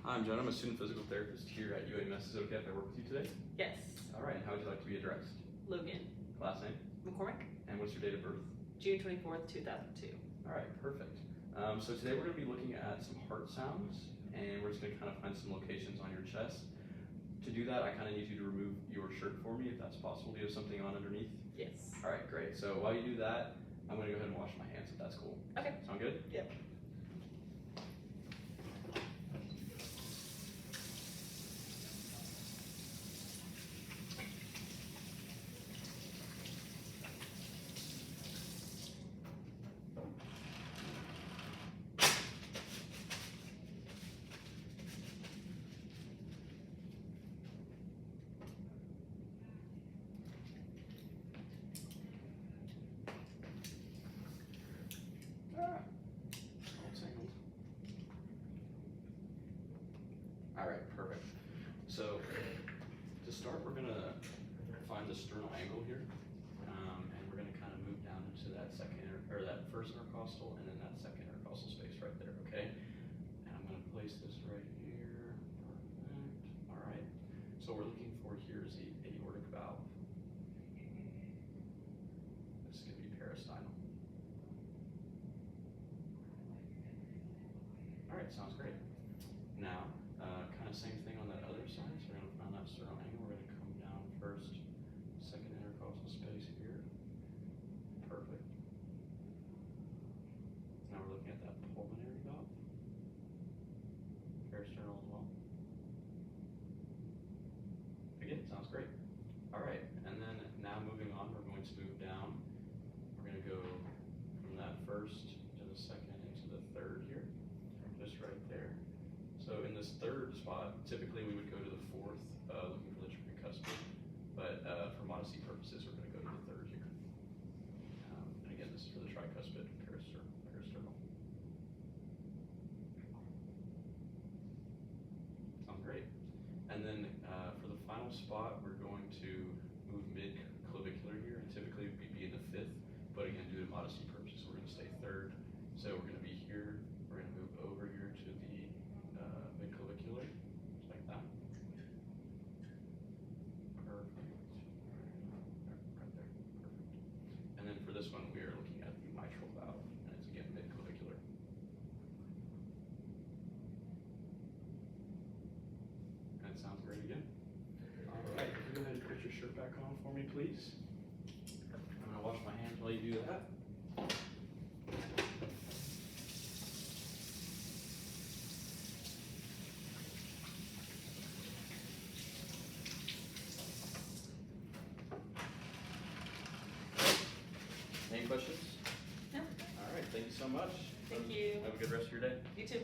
I'm John. I'm a student physical therapist here at UAMS. Is it okay if I work with you today? Yes. All right. And how would you like to be addressed? Logan. Last name? McCormick. And what's your date of birth? June 24th, 2002. All right. Perfect. So today we're going to be looking at some heart sounds, and we're just going to kind of find some locations on your chest. To do that, I kind of need you to remove your shirt for me, if that's possible. Do you have something on underneath? Yes. All right. Great. So while you do that, I'm going to go ahead and wash my hands, if that's cool. Okay. Sound good? Yep. All right, perfect. So to start, we're gonna find the sternal angle here, and we're gonna kind of move down into that that first intercostal, and then that second intercostal space right there. Okay. And I'm gonna place this right here. Perfect. All right. So what we're looking for here is the aortic valve. This is gonna be peristernal. All right, sounds great. Now, kind of same thing on that other side. So we're going to find that sternal angle. We're going to come down first, second intercostal space here. Perfect. Now we're looking at that pulmonary valve. Peristernal as well. Again, sounds great. All right, and then now moving on, we're going to move down. We're going to go from that first to the second into the third here. Just right there. So in this third spot, typically we would go to the fourth, looking for the tricuspid, but for modesty purposes, we're going to go to the third here. And again, this is for the tricuspid peristernal. Sounds great. And then for the final spot, we're going to move mid-clavicular here, and typically we'd be in the fifth, but again, due to modesty purposes, we're going to stay third. So we're going to be here. We're going to move over here to the mid-clavicular, just like that. Perfect. Right there. Perfect. And then for this one, we are looking at the mitral valve, and it's again mid-clavicular. That sounds great again. All right, go ahead and put your shirt back on for me, please. I'm going to wash my hands while you do that. Any questions? No. All right, thank you so much. Thank you. Have a good rest of your day. You too.